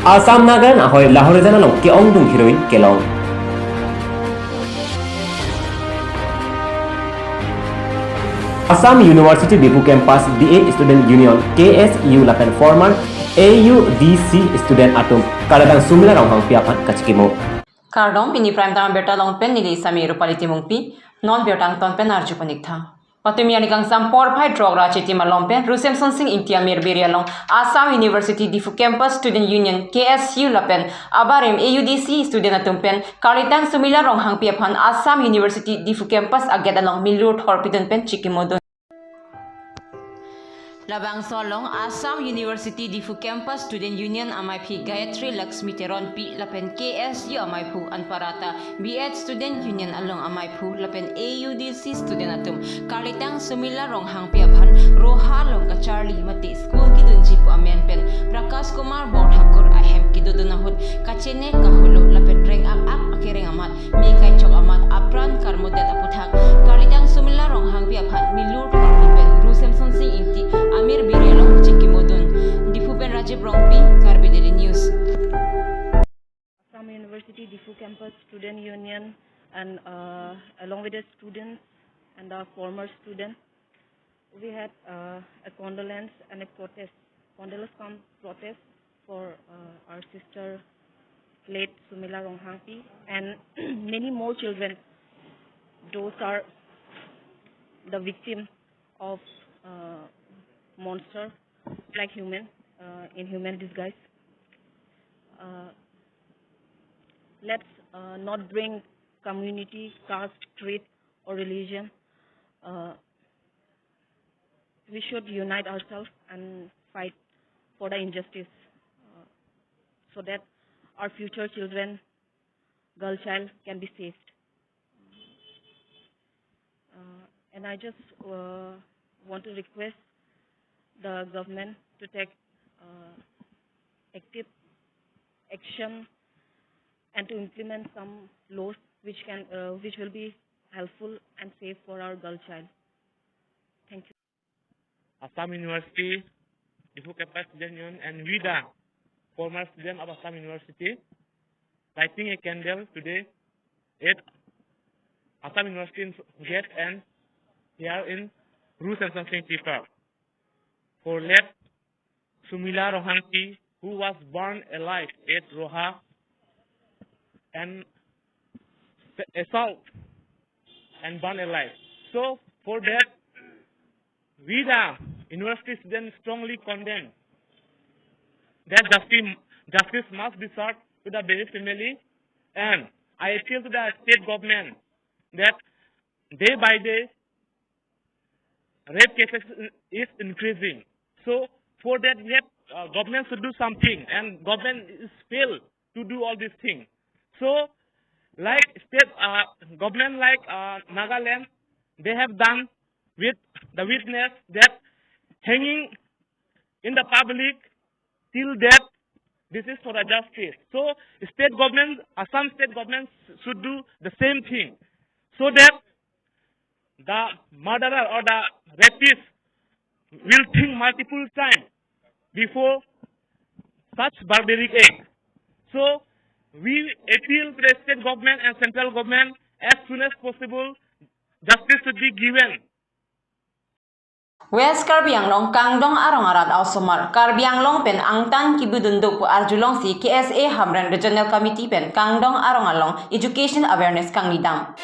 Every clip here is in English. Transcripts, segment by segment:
Assam Nagan ahoy Lahore janalong ke ongdung heroin kelong. Assam University Difu Campus BA Student Union KSU lapen former AUDC student atum kaladang sumila rong hang piapan kachkimo. Kardong pini prime time beta long pen nili sami rupali timung pi non biotang ton pen arju panik tha. Patumi ani kang sam por phai drogra chiti malong pen Rusem Sonsing Intia Mirberia long Assam University Difu Campus Student Union KSU lapen abarem AUDC student atum pen kalitang sumila rong hang piapan Assam University Difu Campus ageda long milur thorpidon pen chikimodon. Labang solong Assam University Difu Campus Student Union amai phi Gayatri Lakshmi Teron pi lapen KSU amai phu Anparata BH Student Union along amai phu lapen AUDC student atum kalitang sumila rong hang piaphan roha long ka Charlie mati school ki dunji pu amen pen Prakash Kumar Bor Thakur ahem ki dudunahut kachene kahulo lapen reng ak akireng amat mi kai chok amat apran karmodat aputhak kalitang sumila rong hang piaphan milur pen Rusem Sonsing Inti Amir Birelong Chikimodun Difu Pen Rajib Rongpi Karbi Daily News. Assam University Difu Campus Student Union and along with the students and the former students, we had a condolence and a protest, protest for our sister late Sumila Ronghangpi and many more children. Those are the victim of monster like human in human disguise. Let's not bring community, caste, creed or religion. We should unite ourselves and fight for the injustice so that our future children, girl child, can be saved. And I just want to request the government to take active action and to implement some laws which will be helpful and safe for our girl child. Thank you. Assam University, Difu Campus Student Union, and Vida, former student of Assam University, lighting a candle today at Assam University gate and here in Rusem Sonsing Park for late Sumila Ronghangpi, who was born alive at Roha and assault and born alive. So for that, we the university students strongly condemn that justice must be sought to the Berry family, and I appeal to the state government that day by day rape cases is increasing. So for that, we have government should do something, and government is failed to do all these things. So, like state government like Nagaland, they have done with the witness that hanging in the public till death. This is for a justice. So, state government, some state governments should do the same thing, so that the murderer or the rapist will think multiple times before such barbaric act. So we appeal to the state government and central government as soon as possible justice should be given. West Karbi Anglong Kangdong Arong Arat Ausomar Karbi Anglong pen Angtan Kibudunduk pu Arjulong si KSA Hamran Regional Committee pen Kangdong Arong Along Education Awareness Kangidam.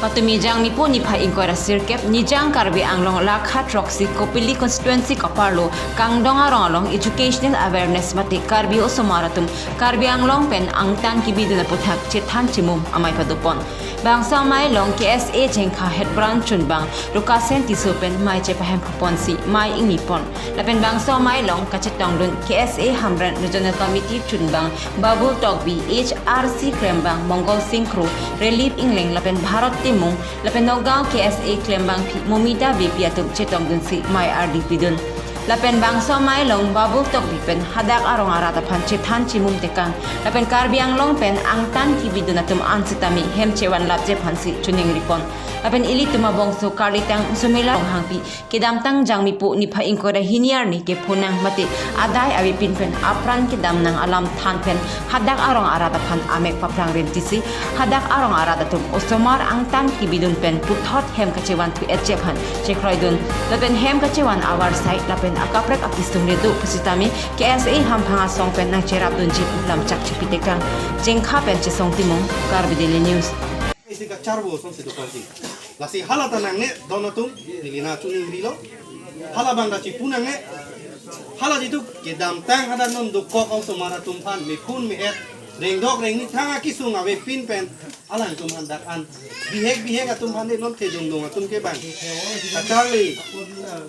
Patumi jang mi po ni phai inquire sirkep ni jang Karbi Anglong Lakhat Roxy Kopili constituency Kaparlo Kangdong Arong Along Educational Awareness mati Karbi Osomaratum Karbi Anglong pen Angtan Kibiduna puthak Chithan Chimum amai padupon Bangsa mai long KSA jengkha head branch chunbang Lukasen tisupen mai chepahem puponsi mai ingipon lapen bangsa mai long kachetong dun KSA Hamran Regional Committee chunbang Babul Togbi HRC Krembang Mongol Singkru Relief Ingling lapen Bharat Timung lapen Nogao KSA Klembang Momida BP atum chetong dun si mai RDP dun lapen bangso mai long babul tok bi pen hadak arong arata phan chethan chimum tekang lapen Karbiang long pen angtan ki bidunatum ansitami hem chewan lapje phansi chuning ripon lapen ili tuma bongso karlitang sumila rong hangpi kedam tang jangmi pu ni pha ingkora hiniar ni ke phonang mate adai abi pin pen apran kedam nang alam than pen hadak arong arata phan amek paprang rentisi hadak arong arata tum osomar angtan ki bidun pen puthot hem kachewan tu etche phan chekroidun lapen hem kachewan awar sai lapen akaprek akistung redu pusitami KSA ham phanga song pen nang cherap dun ji lam chak chipitekang jengkha pen che song timong Karbideli news isi ka charbo som se dukan ti lasi hala tanang ne donatum nilina chuning rilo hala bangda chi punang ne hala jitu ke dam tang hada non dukko au somara tum phan me phun me et reng dok reng ni thanga ki sung ave pin pen ala tum han dak an bihek atum phan de non te dong dong atum ke bang achali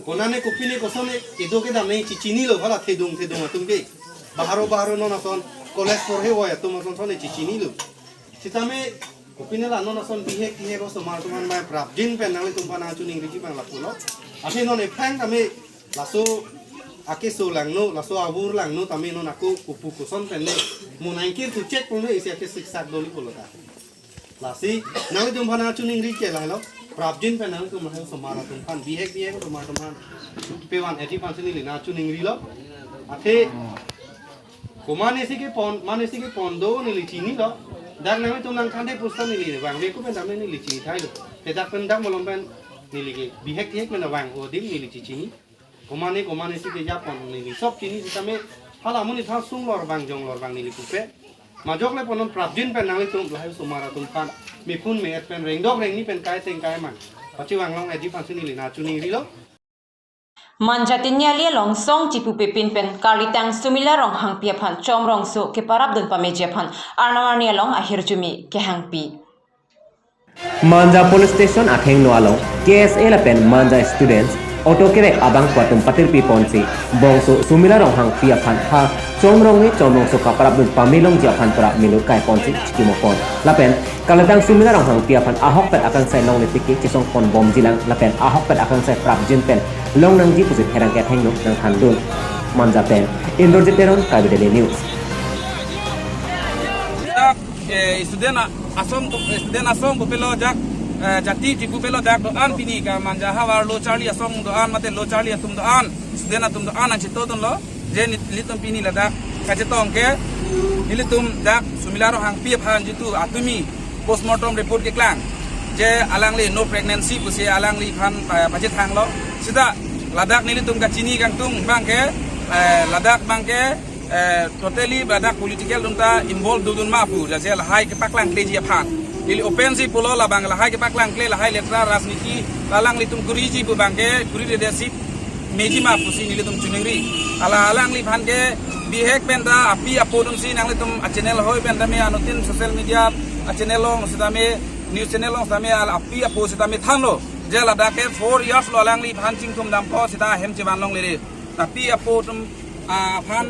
konane kupine kosone ke do ke dam nei chi chini lo hala te dong atum ke baharo non ason college for he wa atum ason sone chi chini lo sitame kupine la non ason bihek ko somar tuman mai prap jin pen nang tum pana chuning ri bang la pulo ase non e phang tame laso ake so lang no laso abur lang no tame non aku kupu kuson pen ne munaikir tu check pun isi ake siksak doli pulo ta lasi nang tum pana chuning ri ke la lo prap jin pen nang tum ha somar tum pan bihek ko somar tum pan pewan eti pan sini na chuning ri lo ate manesi ke pondo ni li chini lo dak nang tum nang khande pustan ni li wang be ku pen dam ni li chini thai lo te dak pen dak molom pen ni li ke bihek men wang o dim ni li chini komane si ke ya pon ni li sop chini sitame hala muni tha sung lor bang ni li ku pe majok le ponon prabjin pen nang tum lai sumara tum pan mi phun me et pen reng dok reng ni pen kai teng kai man pachi wang long edi pan sini li na chuning ri lo manjatinya li long song chipu pepin pen karlitang sumila rong hangpia phan chom rong so ke parap dun pameje phan arnawarnia long ahir chumi ke hangpi Manja Police Station akheng no along KSA lapen Manja students auto kere abang kwatum patir pi ponsi bongso sumila rong hang pia phan ha chomrong so kaparap dun pamilong ja phan pra milu kai ponsi chikimo pon lapen kaladang sumila rong hang pia phan ahok pet akan sai long letiki chisong pon bom jilang lapen ahok pet akan sai prap jin pen long nang ji pusit herang ke theng no nang thandun Manja pen Indorjiteron Karbideli news student asom pelo jak jati jiku pelo jak do an pini ka manja hawar lo charlie asom do an mate lo charlie atum do an student atum do an an chito don lo je litum pini la dak ka chetong ke nilitum dak sumilaro hang pi phan jitu atumi postmortem report ke klang je alang li no pregnancy pusi alang li phan paje thang lo sida ladak nilitum ka chini kang tung bang ke ladak bang ke totally badak political dunta involved dudun mapu jaje lahai ke paklang kleji phan ili offensive pulo la bang lahai ke paklang kle lahai letra rasniti lalang litum kuriji bu bangke kuri leadership meji mapu si ni litum chuningri ala alang li phan ke bihek penda api apodun si nang litum channel hoi penda me anutin social media channel long sidame news channel long sidame ala api apo sidame thanglo je ladak ke 4 years lo alang li phan chingtum dam ko sita hem chiban long le tapi apodum phan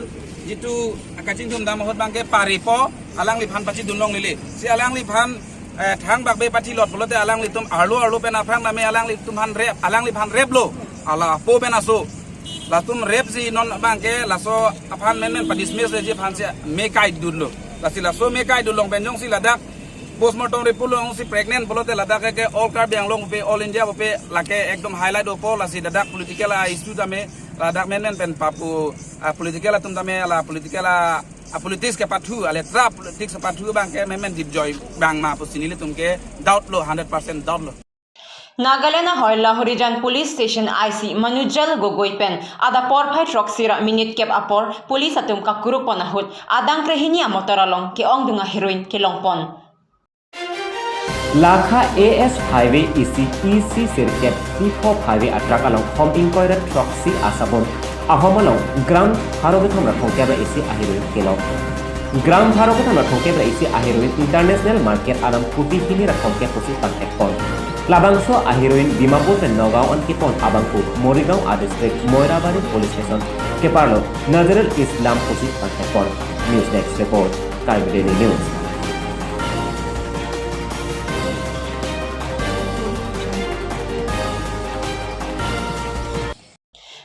jitu akacing tum dam hot bangke paripo alang li phan pachi dunlong lili si alang li phan thang bak be pachi lot bolote alang li tum arlo pena phang name alang li tum han rep alang li phan rep lo ala po pena so la tum rep si non bangke la so aphan men pa dismiss le je phan se me kai dunlo la si la so me kai dunlong benjong si ladak postmortem report long si pregnant bolote ladak ke all Karbiang long pe all India pe lake ekdom highlight opo la si dadak political issue dame ladak men pen papu political tum dame ala political politis ke pathu ale tra politik ke pathu bang ke men deep joy bang ma pusini le tum ke doubt lo 100% doubt lo Nagalena Hoyla Horijan Police Station IC Manujal Gogoi Pen Ada por phai truck sira minute cap apor police atum ka kuruk panahut adang krehini motoralong ke ong dunga heroin ke longpon Lakha AS Highway EC Circuit P4 Highway atrak along home inquiry truck si asabon ahomalong gram harogatham rathong kebra isi ahiroin kelo gram harogatham rathong kebra isi ahiroin international market alam puti hini rathong ke pusi pantek pon labangso ahiroin Dimapur pen Nagaon an kipon abangku Morigaon district Moirabari police station ke parlo Nazarul Islam pusi pantek pon news next report Karbideli news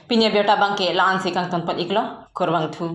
Pinya biota bangke laan si kang tonpot iklo, korwang tu.